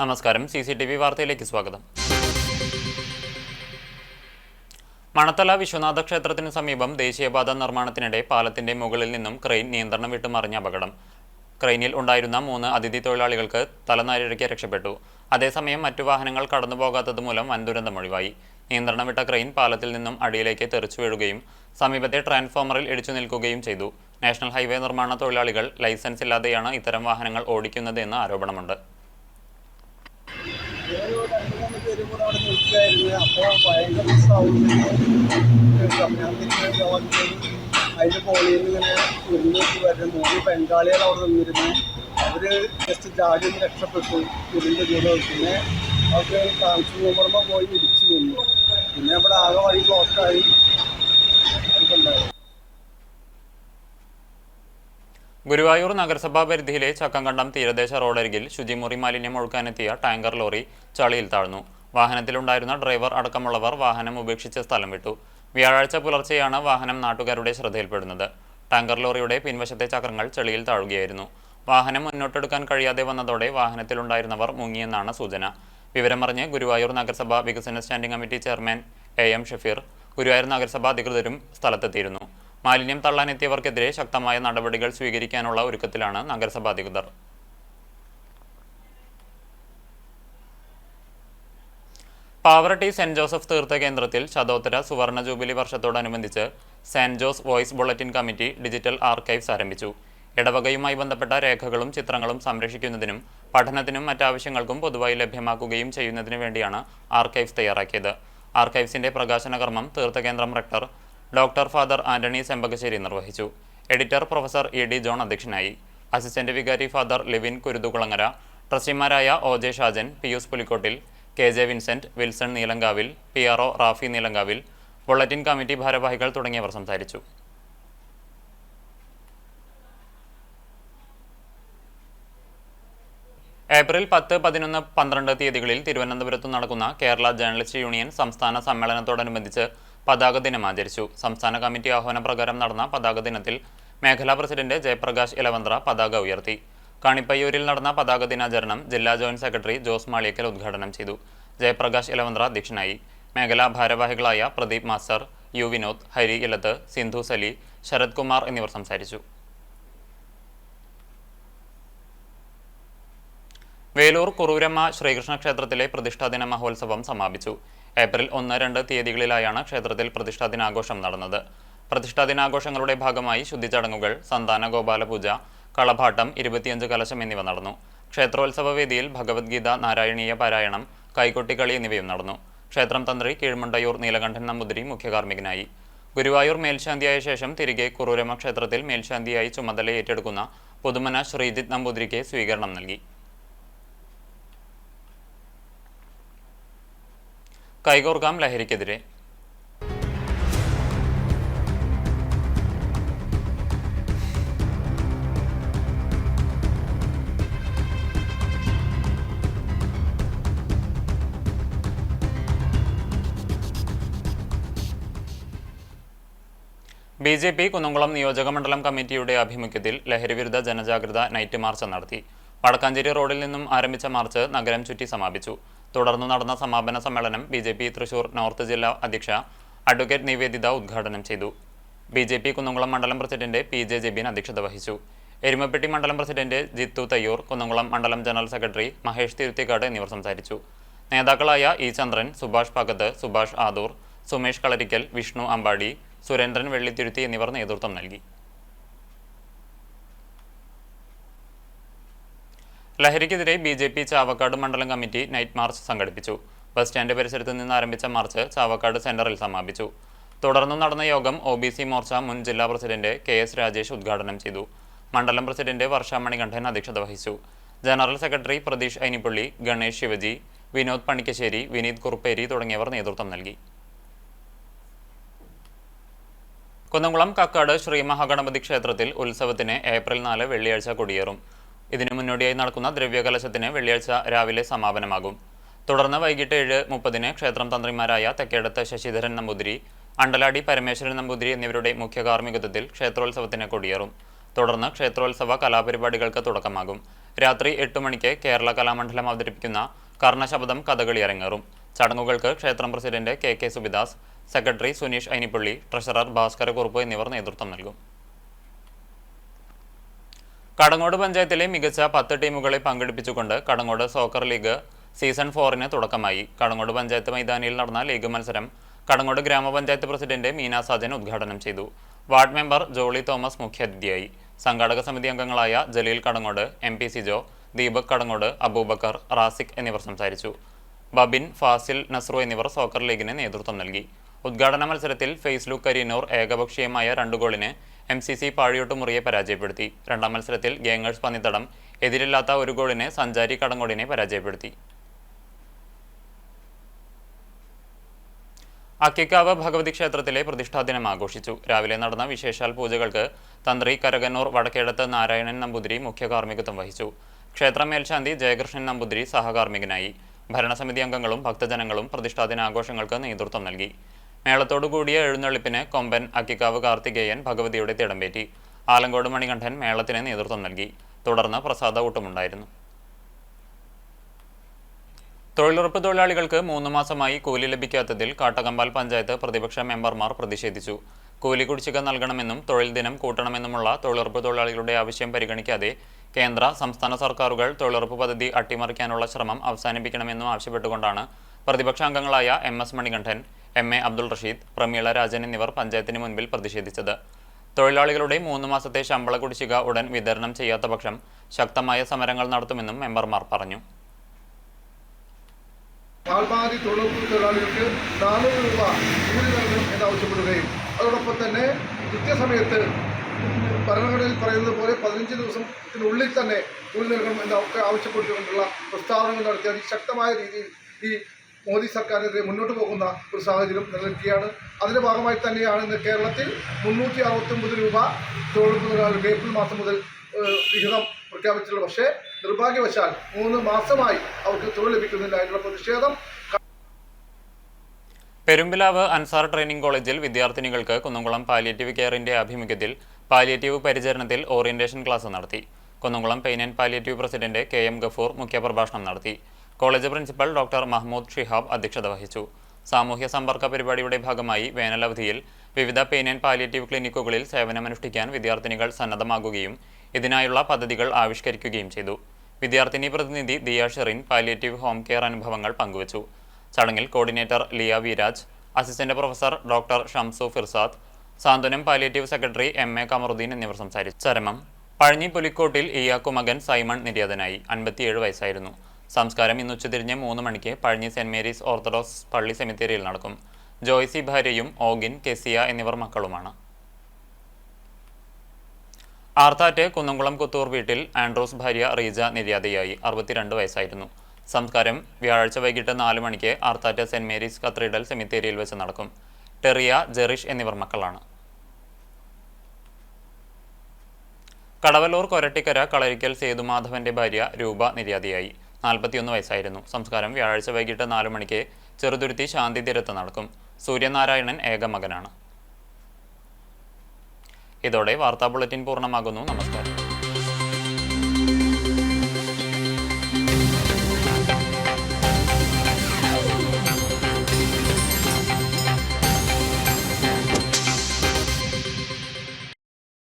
നമസ്കാരം. CCTV വാർത്തയിലേക്ക് സ്വാഗതം. മണത്തല വിശ്വനാഥ ക്ഷേത്രത്തിന് സമീപം ദേശീയപാത നിർമ്മാണത്തിനിടെ പാലത്തിന്റെ മുകളിൽ നിന്നും ക്രെയിൻ നിയന്ത്രണം വിട്ട് മറിഞ്ഞ അപകടം. ക്രെയിനിൽ ഉണ്ടായിരുന്ന 3 അതിഥി തൊഴിലാളികൾക്ക് തലനാരിഴയ്ക്ക് രക്ഷപ്പെട്ടു. അതേസമയം മറ്റു വാഹനങ്ങൾ കടന്നുപോകാത്തത് മൂലം വൻ ദുരന്തമൊഴിവായി. നിയന്ത്രണം വിട്ട ക്രെയിൻ പാലത്തിൽ നിന്നും അടിയിലേക്ക് തെറിച്ചു വീഴുകയും സമീപത്തെ ട്രാൻസ്ഫോമറിൽ ഇടിച്ചു നിൽക്കുകയും ചെയ്തു. നാഷണൽ ഹൈവേ നിർമ്മാണ തൊഴിലാളികൾ ലൈസൻസ് ഇല്ലാതെയാണ് ഇത്തരം വാഹനങ്ങൾ ഓടിക്കുന്നത് എന്ന് ആരോപണമുണ്ട്. അതിൻ്റെ കോളിയിൽ ഇങ്ങനെ ഉരുന്നിട്ട് വരുന്ന 3 ബംഗാളികൾ അവിടെ നിന്നിരുന്നു. അവർ ജസ്റ്റ് ജാതി രക്ഷപ്പെട്ടു ഇതിൻ്റെ ദൂരം. പിന്നെ അവർക്ക് ട്രാൻസ്ഫോമർമ പോയി ഇടിച്ചു നിന്നു. പിന്നെ അവിടെ ആകെ വഴി ബ്ലോക്കായി ഉണ്ടായിരുന്നു. ഗുരുവായൂർ നഗരസഭാ പരിധിയിലെ ചക്കങ്കണ്ടം തീരദേശ റോഡരികിൽ ശുചിമുറി മാലിന്യം ഒഴുക്കാനെത്തിയ ടാങ്കർ ലോറി ചളിയിൽ താഴ്ന്നു. വാഹനത്തിലുണ്ടായിരുന്ന ഡ്രൈവർ അടക്കമുള്ളവർ വാഹനം ഉപേക്ഷിച്ച് സ്ഥലം വിട്ടു. വ്യാഴാഴ്ച പുലർച്ചെയാണ് വാഹനം നാട്ടുകാരുടെ ശ്രദ്ധയിൽപ്പെടുന്നത്. ടാങ്കർ ലോറിയുടെ പിൻവശത്തെ ചക്രങ്ങൾ ചെളിയിൽ താഴുകയായിരുന്നു. വാഹനം മുന്നോട്ടെടുക്കാൻ കഴിയാതെ വന്നതോടെ വാഹനത്തിലുണ്ടായിരുന്നവർ മുങ്ങിയെന്നാണ് സൂചന. വിവരമറിഞ്ഞ് ഗുരുവായൂർ നഗരസഭാ വികസന standing committee chairman AM Shafeer, Guruvayur നഗരസഭാ അധികൃതരും സ്ഥലത്തെത്തിയിരുന്നു. മാലിന്യം തള്ളാനെത്തിയവർക്കെതിരെ ശക്തമായ നടപടികൾ സ്വീകരിക്കാനുള്ള ഒരുക്കത്തിലാണ് നഗരസഭാ അധികൃതർ. പാവറട്ടി സെന്റ് ജോസഫ് തീർത്ഥകേന്ദ്രത്തിൽ ശതോത്തര സുവർണ ജൂബിലി വർഷത്തോടനുബന്ധിച്ച് Saint Jose voice bulletin committee digital archives ആരംഭിച്ചു. ഇടവകയുമായി ബന്ധപ്പെട്ട രേഖകളും ചിത്രങ്ങളും സംരക്ഷിക്കുന്നതിനും പഠനത്തിനും മറ്റാവശ്യങ്ങൾക്കും പൊതുവായി ലഭ്യമാക്കുകയും ചെയ്യുന്നതിനു വേണ്ടിയാണ് ആർക്കൈവ്സ് തയ്യാറാക്കിയത്. ആർക്കൈവ്സിന്റെ പ്രകാശന കർമ്മം തീർത്ഥകേന്ദ്രം rector doctor father Antony Sempakassery നിർവഹിച്ചു. എഡിറ്റർ പ്രൊഫസർ ED ജോൺ അധ്യക്ഷനായി. അസിസ്റ്റന്റ് വികാരി ഫാദർ ലിവിൻ കുരുതുകുളങ്ങര, ട്രസ്റ്റിമാരായ OJ Shajan, Pius Pulikkottil, KJ Vincent, Wilson Neelankavil, PRO Rafi Neelankavil, bulletin committee ഭാരവാഹികൾ തുടങ്ങിയവർ സംസാരിച്ചു. ഏപ്രിൽ 10, 11, 12 തീയതികളിൽ തിരുവനന്തപുരത്ത് നടക്കുന്ന കേരള ജേർണലിസ്റ്റ് യൂണിയൻ സംസ്ഥാന സമ്മേളനത്തോടനുബന്ധിച്ച് പതാക ദിനം ആചരിച്ചു. സംസ്ഥാന കമ്മിറ്റി ആഹ്വാന പ്രകാരം നടന്ന പതാക ദിനത്തിൽ മേഖലാ പ്രസിഡന്റ് ജയപ്രകാശ് ഇലവന്ത്ര പതാക ഉയർത്തി. കാണിപ്പയ്യൂരിൽ നടന്ന പതാക ദിനാചരണം ജില്ലാ ജോയിന്റ് സെക്രട്ടറി ജോസ് മാളിയക്കൽ ഉദ്ഘാടനം ചെയ്തു. ജയപ്രകാശ് ഇലവന്ത്ര അധ്യക്ഷനായി. മേഖലാ ഭാരവാഹികളായ പ്രദീപ് മാസ്റ്റർ, U വിനോദ്, ഹരി ഇലത്ത്, സിന്ധു സലി, ശരത് കുമാർ എന്നിവർ സംസാരിച്ചു. വേലൂർ കുറൂരമ്മ ശ്രീകൃഷ്ണ ക്ഷേത്രത്തിലെ പ്രതിഷ്ഠാദിന മഹോത്സവം സമാപിച്ചു. ഏപ്രിൽ 1, 2 തീയതികളിലായാണ് ക്ഷേത്രത്തിൽ പ്രതിഷ്ഠാദിനാഘോഷം നടന്നത്. പ്രതിഷ്ഠാദിനാഘോഷങ്ങളുടെ ഭാഗമായി ശുദ്ധിചടങ്ങുകൾ, സന്താന ഗോപാലപൂജ, കളഭാട്ടം, 25 കലശം എന്നിവ നടന്നു. ക്ഷേത്രോത്സവ വേദിയിൽ ഭഗവത്ഗീത, നാരായണീയ പാരായണം, കൈകൊട്ടിക്കളി എന്നിവയും നടന്നു. ക്ഷേത്രം തന്ത്രി കീഴ്മുണ്ടയൂർ നീലകണ്ഠൻ നമ്പൂതിരി മുഖ്യകാർമ്മികനായി. ഗുരുവായൂർ മേൽശാന്തിയായ ശേഷം തിരികെ കുറൂരമ്മ ക്ഷേത്രത്തിൽ മേൽശാന്തിയായി ചുമതല ഏറ്റെടുക്കുന്ന പുതുമന ശ്രീജിത്ത് നമ്പൂതിരിക്ക് സ്വീകരണം നൽകി. കൈകോർക്കാം ലഹരിക്കെതിരെ. BJP കുന്നംകുളം നിയോജകമണ്ഡലം കമ്മിറ്റിയുടെ ആഭിമുഖ്യത്തിൽ ലഹരിവിരുദ്ധ ജനജാഗ്രത നൈറ്റ് മാർച്ച് നടത്തി. വടക്കാഞ്ചേരി റോഡിൽ നിന്നും ആരംഭിച്ച മാർച്ച് നഗരം ചുറ്റി സമാപിച്ചു. തുടർന്ന് നടന്ന സമാപന സമ്മേളനം BJP തൃശൂർ നോർത്ത് ജില്ലാ അധ്യക്ഷ അഡ്വക്കേറ്റ് നിവേദിത ഉദ്ഘാടനം ചെയ്തു. BJP കുന്നംകുളം മണ്ഡലം പ്രസിഡന്റ് PJ ജെബിൻ അധ്യക്ഷത വഹിച്ചു. എരുമപ്പെട്ടി മണ്ഡലം പ്രസിഡന്റ് ജിത്തു തയ്യൂർ, കുന്നംകുളം മണ്ഡലം ജനറൽ സെക്രട്ടറി മഹേഷ് തിരുത്തിക്കാട് എന്നിവർ സംസാരിച്ചു. നേതാക്കളായ E ചന്ദ്രൻ, സുഭാഷ് പകത്ത്, സുഭാഷ് ആദൂർ, സുമേഷ് കളരിക്കൽ, വിഷ്ണു അമ്പാടി, സുരേന്ദ്രൻ വെള്ളിത്തിരുത്തി എന്നിവർ നേതൃത്വം നൽകി. ലഹരിക്കെതിരെ BJP ചാവക്കാട് മണ്ഡലം കമ്മിറ്റി നൈറ്റ് മാർച്ച് സംഘടിപ്പിച്ചു. ബസ് സ്റ്റാൻഡ് പരിസരത്ത് നിന്ന് ആരംഭിച്ച മാർച്ച് ചാവക്കാട് സെന്ററിൽ സമാപിച്ചു. തുടർന്ന് നടന്ന യോഗം OBC മോർച്ച മുൻ ജില്ലാ പ്രസിഡന്റ് KS രാജേഷ് ഉദ്ഘാടനം ചെയ്തു. മണ്ഡലം പ്രസിഡന്റ് വർഷ മണികണ്ഠൻ അധ്യക്ഷത വഹിച്ചു. ജനറൽ സെക്രട്ടറി പ്രതീഷ് ഐനിപ്പള്ളി, ഗണേഷ് ശിവജി, വിനോദ് പണിക്കശ്ശേരി, വിനീത് കുറുപ്പേരി തുടങ്ങിയവർ നേതൃത്വം നൽകി. കുന്നംകുളം കക്കാട് ശ്രീ മഹാഗണപതി ക്ഷേത്രത്തിൽ ഉത്സവത്തിന് ഏപ്രിൽ 4 വെള്ളിയാഴ്ച കൊടിയേറും. ഇതിനു മുന്നോടിയായി നടക്കുന്ന ദ്രവ്യകലശത്തിന് വെള്ളിയാഴ്ച രാവിലെ സമാപനമാകും. തുടർന്ന് വൈകിട്ട് 7:30 ക്ഷേത്രം തന്ത്രിമാരായ തെക്കേടത്ത് ശശിധരൻ നമ്പൂതിരി, അണ്ടലാടി പരമേശ്വരൻ നമ്പൂതിരി എന്നിവരുടെ മുഖ്യ കാർമ്മികത്വത്തിൽ ക്ഷേത്രോത്സവത്തിന് കൊടിയേറും. തുടർന്ന് ക്ഷേത്രോത്സവ കലാപരിപാടികൾക്ക് തുടക്കമാകും. രാത്രി 8 മണിക്ക് കേരള കലാമണ്ഡലം അവതരിപ്പിക്കുന്ന കർണശബദം കഥകളി അരങ്ങേറും. ചടങ്ങുകൾക്ക് ക്ഷേത്രം president K Subidas, secretary Suneesh Ainippally, treasurer Bhaskara Kurup എന്നിവർ നേതൃത്വം നൽകും. കടങ്ങോട് പഞ്ചായത്തിലെ മികച്ച 10 ടീമുകളെ പങ്കെടുപ്പിച്ചുകൊണ്ട് കടങ്ങോട് സോക്കർ ലീഗ് സീസൺ 4 തുടക്കമായി. കടങ്ങോട് പഞ്ചായത്ത് മൈതാനിയിൽ നടന്ന ലീഗ് മത്സരം കടങ്ങോട് ഗ്രാമപഞ്ചായത്ത് പ്രസിഡന്റ് മീന സാജൻ ഉദ്ഘാടനം ചെയ്തു. വാർഡ് മെമ്പർ ജോളി തോമസ് മുഖ്യാതിഥിയായി. സംഘാടക സമിതി അംഗങ്ങളായ ജലീൽ കടങ്ങോട്, MP സിജോ, ദീപക് കടങ്ങോട്, അബൂബക്കർ, റാസിഖ് എന്നിവർ സംസാരിച്ചു. ബബിൻ, ഫാസിൽ, നസ്രു എന്നിവർ സോക്കർ ലീഗിന് നേതൃത്വം നൽകി. ഉദ്ഘാടന മത്സരത്തിൽ ഫെയ്സ്ലു കരിയന്നൂർ ഏകപക്ഷീയമായ 2 ഗോളിന് MCC പാഴിയോട്ടുമുറിയെ പരാജയപ്പെടുത്തി. രണ്ടാം മത്സരത്തിൽ ഗേങ്ങേഴ്സ് പന്നിത്തടം എതിരില്ലാത്ത 1 ഗോളിന് സഞ്ചാരി കടങ്ങോടിനെ പരാജയപ്പെടുത്തി. അക്കിക്കാവ് ഭഗവതി ക്ഷേത്രത്തിലെ പ്രതിഷ്ഠാദിനം ആഘോഷിച്ചു. രാവിലെ നടന്ന വിശേഷാൽ പൂജകൾക്ക് തന്ത്രി കരകന്നൂർ വടക്കേടത്ത് നാരായണൻ നമ്പൂതിരി മുഖ്യ കാർമ്മികത്വം വഹിച്ചു. ക്ഷേത്ര മേൽശാന്തി ജയകൃഷ്ണൻ നമ്പൂതിരി സഹകാർമ്മികനായി. ഭരണസമിതി അംഗങ്ങളും ഭക്തജനങ്ങളും പ്രതിഷ്ഠാദിനാഘോഷങ്ങൾക്ക് നേതൃത്വം നൽകി. മേളത്തോടുകൂടിയ എഴുന്നള്ളിപ്പിന് കൊമ്പൻ അക്കിക്കാവ് കാർത്തികേയൻ ഭഗവതിയുടെ തിടമ്പേറ്റി. ആലങ്കോട് മണികണ്ഠൻ മേളത്തിന് നേതൃത്വം നൽകി. തുടർന്ന് പ്രസാദ ഊട്ടുമുണ്ടായിരുന്നു. തൊഴിലുറപ്പ് തൊഴിലാളികൾക്ക് 3 മാസമായി കൂലി ലഭിക്കാത്തതിൽ കാട്ടകമ്പാൽ പഞ്ചായത്ത് പ്രതിപക്ഷ മെമ്പർമാർ പ്രതിഷേധിച്ചു. കൂലി കുടിശ്ശിക നൽകണമെന്നും തൊഴിൽ ദിനം കൂട്ടണമെന്നുമുള്ള തൊഴിലുറപ്പ് തൊഴിലാളികളുടെ ആവശ്യം പരിഗണിക്കാതെ കേന്ദ്ര സംസ്ഥാന സർക്കാരുകൾ തൊഴിലുറപ്പ് പദ്ധതി അട്ടിമറിക്കാനുള്ള ശ്രമം അവസാനിപ്പിക്കണമെന്നും ആവശ്യപ്പെട്ടുകൊണ്ടാണ് പ്രതിപക്ഷ അംഗങ്ങളായ MS മണികണ്ഠൻ, MA അബ്ദുൾ റഷീദ്, പ്രമീള രാജൻ എന്നിവർ പഞ്ചായത്തിന് മുൻപിൽ പ്രതിഷേധിച്ചത്. തൊഴിലാളികളുടെ 3 മാസത്തെ ശമ്പള കുടിശ്ശിക ഉടൻ വിതരണം ചെയ്യാത്ത പക്ഷം ശക്തമായ സമരങ്ങൾ നടത്തുമെന്നും മെമ്പർമാർ പറഞ്ഞു. പാൽമാരി തൊഴിലുറപ്പ് തൊഴിലാളികൾക്ക് 400 രൂപ കൂലി നൽകണം എന്നാവശ്യപ്പെടുകയും അതോടൊപ്പം തന്നെ കൃത്യസമയത്ത് ഭരണഘടനയിൽ പറയുന്നത് പോലെ 15 ദിവസത്തിനുള്ളിൽ തന്നെ കൂലി നൽകണം എന്നൊക്കെ ആവശ്യപ്പെട്ടുകൊണ്ടുള്ള പ്രസ്താവനകൾ നടത്തി അതിശക്തമായ രീതിയിൽ ഈ മോദി സർക്കാരിനെതിരെ മുന്നോട്ട് പോകുന്ന ഒരു സാഹചര്യം നിലനിൽക്കുകയാണ്. അതിൻ്റെ ഭാഗമായി തന്നെയാണ് ഇന്ന് കേരളത്തിൽ 369 രൂപ തൊഴിലുറപ്പ് തൊഴിലാളികൾക്ക് ഏപ്രിൽ മാസം മുതൽ വിഹിതം പ്രഖ്യാപിച്ചിട്ടുള്ളത്. പക്ഷേ നിർഭാഗ്യവശാൽ 3 മാസമായി അവർക്ക് തൊഴിൽ ലഭിക്കുന്നില്ല എന്നുള്ള പ്രതിഷേധം. പെരുമ്പിലാവ് അൻസാർ ട്രെയിനിംഗ് കോളേജിൽ വിദ്യാർത്ഥിനികൾക്ക് കുന്നംകുളം പാലിയേറ്റീവ് കെയറിന്റെ ആഭിമുഖ്യത്തിൽ പാലിയേറ്റീവ് പരിചരണത്തിൽ ഓറിയന്റേഷൻ ക്ലാസ് നടത്തി. Kunnamkulam pain and palliative president KM Gafoor മുഖ്യപ്രഭാഷണം നടത്തി. College principal doctor Mahmood Shihab അധ്യക്ഷത വഹിച്ചു. സാമൂഹ്യ സമ്പർക്ക പരിപാടിയുടെ ഭാഗമായി വേനലവധിയിൽ വിവിധ പെയിൻ ആൻഡ് പാലിയേറ്റീവ് ക്ലിനിക്കുകളിൽ സേവനമനുഷ്ഠിക്കാൻ വിദ്യാർത്ഥിനികൾ സന്നദ്ധമാകുകയും ഇതിനായുള്ള പദ്ധതികൾ ആവിഷ്കരിക്കുകയും ചെയ്തു. വിദ്യാർത്ഥിനി പ്രതിനിധി Diya Sherin palliative home care അനുഭവങ്ങൾ പങ്കുവച്ചു. ചടങ്ങിൽ coordinator Liya Viraj, assistant professor doctor Shamsu Firsad, Santhwanam palliative secretary MA Kamaruddin എന്നിവർ സംസാരിച്ചു. ചരമം പഴഞ്ഞി പുലിക്കോട്ടിൽ ഇയാക്കു മകൻ സൈമൺ നിര്യാതനായി. 57 വയസ്സായിരുന്നു. സംസ്കാരം ഇന്ന് ഉച്ചതിരിഞ്ഞ് 3 മണിക്ക് പഴഞ്ഞി സെന്റ് മേരീസ് ഓർത്തഡോക്സ് പള്ളി സെമിത്തേരിയിൽ നടക്കും. ജോയ്സി ഭാര്യയും ഓഗിൻ, കെസിയ എന്നിവർ മക്കളുമാണ്. ആർത്താറ്റ് കുന്നംകുളം കുത്തൂർ വീട്ടിൽ ആൻഡ്രോസ് ഭാര്യ റീജ നിര്യാതയായി. 62 വയസ്സായിരുന്നു. സംസ്കാരം വ്യാഴാഴ്ച വൈകിട്ട് 4 മണിക്ക് ആർത്താറ്റ് സെന്റ് മേരീസ് കത്തീഡ്രൽ സെമിത്തേരിയിൽ വെച്ച് നടക്കും. ടെറിയ, ജെറിഷ് എന്നിവർ മക്കളാണ്. കടവല്ലൂർ കൊരട്ടിക്കര കളരിക്കൽ സേതുമാധവന്റെ ഭാര്യ രൂപ നിര്യാതയായി. 41 വയസ്സായിരുന്നു. സംസ്കാരം വ്യാഴാഴ്ച വൈകിട്ട് 4 മണിക്ക് ചെറുതുരുത്തി ശാന്തി തീരത്ത് നടക്കും. സൂര്യനാരായണൻ ഏക മകനാണ്. ഇതോടെ വാർത്താ ബുള്ളറ്റിൻ പൂർണ്ണമാകുന്നു. നമസ്കാരം.